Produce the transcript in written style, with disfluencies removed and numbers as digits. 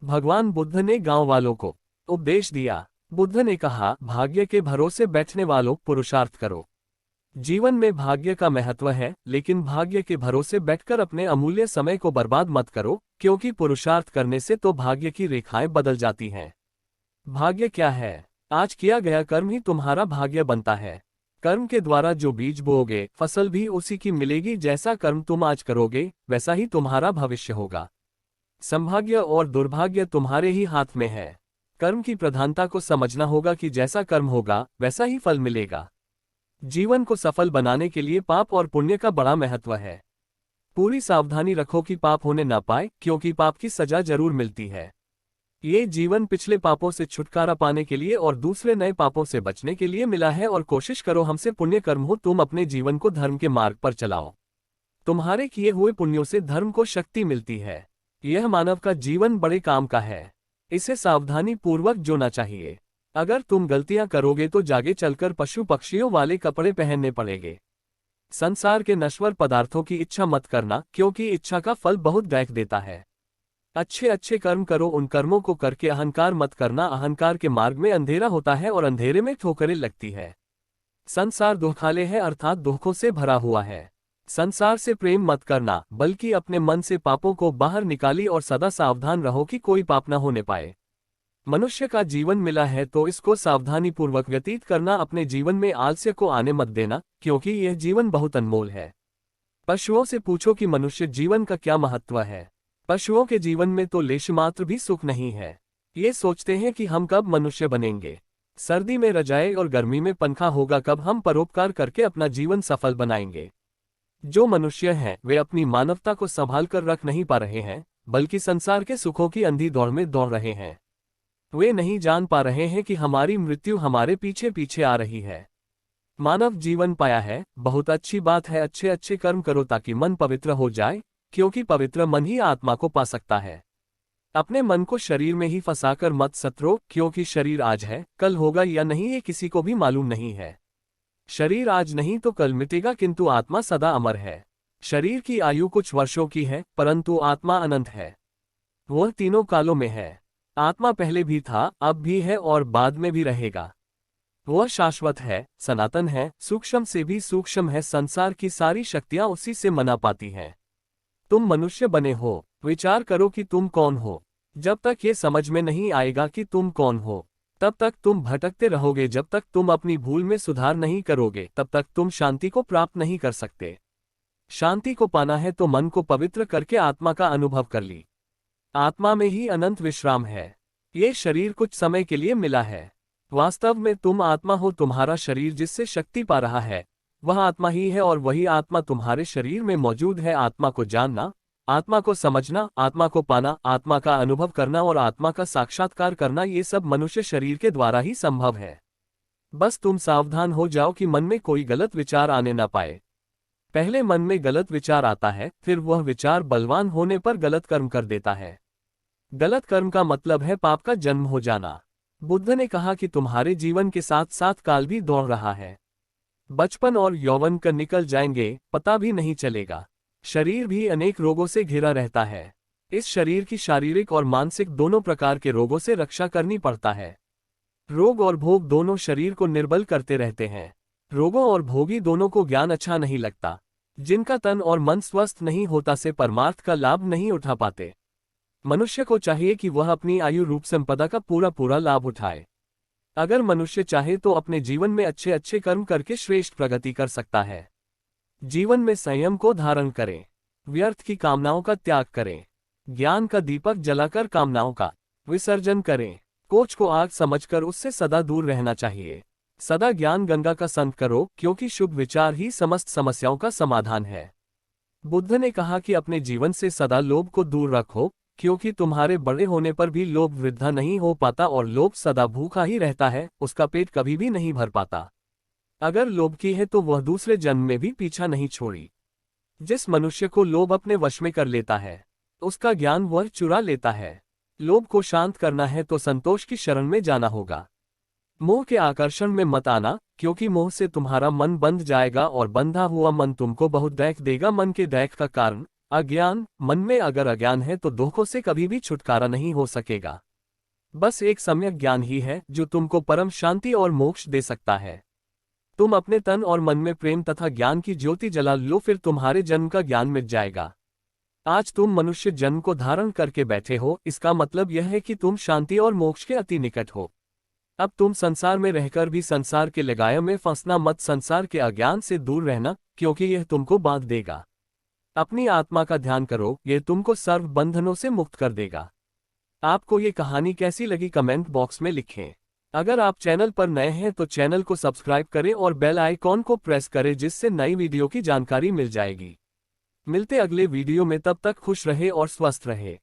भगवान बुद्ध ने गांव वालों को उपदेश दिया। बुद्ध ने कहा, भाग्य के भरोसे बैठने वालों, पुरुषार्थ करो। जीवन में भाग्य का महत्व है, लेकिन भाग्य के भरोसे बैठकर अपने अमूल्य समय को बर्बाद मत करो, क्योंकि पुरुषार्थ करने से तो भाग्य की रेखाएं बदल जाती हैं। भाग्य क्या है? आज किया गया कर्म ही तुम्हारा भाग्य बनता है। कर्म के द्वारा जो बीज बोओगे, फसल भी उसी की मिलेगी। जैसा कर्म तुम आज करोगे, वैसा ही तुम्हारा भविष्य होगा। संभाग्य और दुर्भाग्य तुम्हारे ही हाथ में है। कर्म की प्रधानता को समझना होगा कि जैसा कर्म होगा, वैसा ही फल मिलेगा। जीवन को सफल बनाने के लिए पाप और पुण्य का बड़ा महत्व है। पूरी सावधानी रखो कि पाप होने ना पाए, क्योंकि पाप की सजा जरूर मिलती है। ये जीवन पिछले पापों से छुटकारा पाने के लिए और दूसरे नए पापों से बचने के लिए मिला है, और कोशिश करो हमसे पुण्य कर्म हो। तुम अपने जीवन को धर्म के मार्ग पर चलाओ। तुम्हारे किए हुए पुण्यों से धर्म को शक्ति मिलती है। यह मानव का जीवन बड़े काम का है। इसे सावधानी पूर्वक जोना चाहिए। अगर तुम गलतियां करोगे तो जागे चलकर पशु पक्षियों वाले कपड़े पहनने पड़ेंगे। संसार के नश्वर पदार्थों की इच्छा मत करना, क्योंकि इच्छा का फल बहुत दैख देता है। अच्छे अच्छे कर्म करो, उन कर्मों को करके अहंकार मत करना। अहंकार के मार्ग में अंधेरा होता है और अंधेरे में ठोकरें लगती है। संसार दुखालय है, अर्थात दुखों से भरा हुआ है। संसार से प्रेम मत करना, बल्कि अपने मन से पापों को बाहर निकाली और सदा सावधान रहो कि कोई पाप न होने पाए। मनुष्य का जीवन मिला है तो इसको सावधानी पूर्वक व्यतीत करना। अपने जीवन में आलस्य को आने मत देना, क्योंकि यह जीवन बहुत अनमोल है। पशुओं से पूछो कि मनुष्य जीवन का क्या महत्व है। पशुओं के जीवन में तो लेश मात्र भी सुख नहीं है। ये सोचते हैं कि हम कब मनुष्य बनेंगे, सर्दी में रजाई और गर्मी में पंखा होगा, कब हम परोपकार करके अपना जीवन सफल बनाएंगे। जो मनुष्य हैं वे अपनी मानवता को संभाल कर रख नहीं पा रहे हैं, बल्कि संसार के सुखों की अंधी दौड़ में दौड़ रहे हैं। वे नहीं जान पा रहे हैं कि हमारी मृत्यु हमारे पीछे पीछे आ रही है। मानव जीवन पाया है, बहुत अच्छी बात है। अच्छे अच्छे कर्म करो ताकि मन पवित्र हो जाए, क्योंकि पवित्र मन ही आत्मा को पा सकता है। अपने मन को शरीर में ही फंसाकर मत सतरो, क्योंकि शरीर आज है, कल होगा या नहीं ये किसी को भी मालूम नहीं है। शरीर आज नहीं तो कल मिटेगा, किंतु आत्मा सदा अमर है। शरीर की आयु कुछ वर्षों की है, परंतु आत्मा अनंत है। वह तीनों कालों में है। आत्मा पहले भी था, अब भी है और बाद में भी रहेगा। वह शाश्वत है, सनातन है, सूक्ष्म से भी सूक्ष्म है। संसार की सारी शक्तियां उसी से मना पाती हैं। तुम मनुष्य बने हो, विचार करो कि तुम कौन हो। जब तक ये समझ में नहीं आएगा कि तुम कौन हो, तब तक तुम भटकते रहोगे। जब तक तुम अपनी भूल में सुधार नहीं करोगे, तब तक तुम शांति को प्राप्त नहीं कर सकते। शांति को पाना है तो मन को पवित्र करके आत्मा का अनुभव कर ली। आत्मा में ही अनंत विश्राम है। ये शरीर कुछ समय के लिए मिला है। वास्तव में तुम आत्मा हो। तुम्हारा शरीर जिससे शक्ति पा रहा है, वह आत्मा ही है, और वही आत्मा तुम्हारे शरीर में मौजूद है। आत्मा को जानना, आत्मा को समझना, आत्मा को पाना, आत्मा का अनुभव करना और आत्मा का साक्षात्कार करना, ये सब मनुष्य शरीर के द्वारा ही संभव है। बस तुम सावधान हो जाओ कि मन में कोई गलत विचार आने न पाए। पहले मन में गलत विचार आता है, फिर वह विचार बलवान होने पर गलत कर्म कर देता है। गलत कर्म का मतलब है पाप का जन्म हो जाना। बुद्ध ने कहा कि तुम्हारे जीवन के साथ साथ काल भी दौड़ रहा है। बचपन और यौवन कर निकल जाएंगे, पता भी नहीं चलेगा। शरीर भी अनेक रोगों से घिरा रहता है। इस शरीर की शारीरिक और मानसिक दोनों प्रकार के रोगों से रक्षा करनी पड़ता है। रोग और भोग दोनों शरीर को निर्बल करते रहते हैं। रोगों और भोगी दोनों को ज्ञान अच्छा नहीं लगता। जिनका तन और मन स्वस्थ नहीं होता से परमार्थ का लाभ नहीं उठा पाते। मनुष्य को चाहिए कि वह अपनी आयु रूप संपदा का पूरा पूरा लाभ उठाए। अगर मनुष्य चाहे तो अपने जीवन में अच्छे अच्छे कर्म करके श्रेष्ठ प्रगति कर सकता है। जीवन में संयम को धारण करें, व्यर्थ की कामनाओं का त्याग करें, ज्ञान का दीपक जलाकर कामनाओं का विसर्जन करें। कोच को आग समझकर उससे सदा दूर रहना चाहिए। सदा ज्ञान गंगा का संत करो, क्योंकि शुभ विचार ही समस्त समस्याओं का समाधान है। बुद्ध ने कहा कि अपने जीवन से सदा लोभ को दूर रखो, क्योंकि तुम्हारे बड़े होने पर भी लोभ वृद्धा नहीं हो पाता, और लोभ सदा भूखा ही रहता है, उसका पेट कभी भी नहीं भर पाता। अगर लोभ की है तो वह दूसरे जन्म में भी पीछा नहीं छोड़ी। जिस मनुष्य को लोभ अपने वश में कर लेता है, उसका ज्ञान वह चुरा लेता है। लोभ को शांत करना है तो संतोष की शरण में जाना होगा। मोह के आकर्षण में मत आना, क्योंकि मोह से तुम्हारा मन बंध जाएगा और बंधा हुआ मन तुमको बहुत दैख देगा। मन के दैख का कारण अज्ञान, मन में अगर अज्ञान है तो दुखों से कभी भी छुटकारा नहीं हो सकेगा। बस एक सम्यक ज्ञान ही है जो तुमको परम शांति और मोक्ष दे सकता है। तुम अपने तन और मन में प्रेम तथा ज्ञान की ज्योति जला लो, फिर तुम्हारे जन्म का ज्ञान मिट जाएगा। आज तुम मनुष्य जन्म को धारण करके बैठे हो, इसका मतलब यह है कि तुम शांति और मोक्ष के अति निकट हो। अब तुम संसार में रहकर भी संसार के लगाए में फंसना मत, संसार के अज्ञान से दूर रहना, क्योंकि यह तुमको बांध देगा। अपनी आत्मा का ध्यान करो, यह तुमको सर्व बंधनों से मुक्त कर देगा। आपको ये कहानी कैसी लगी कमेंट बॉक्स में लिखें। अगर आप चैनल पर नए हैं तो चैनल को सब्सक्राइब करें और बेल आइकॉन को प्रेस करें, जिससे नई वीडियो की जानकारी मिल जाएगी। मिलते अगले वीडियो में, तब तक खुश रहे और स्वस्थ रहे।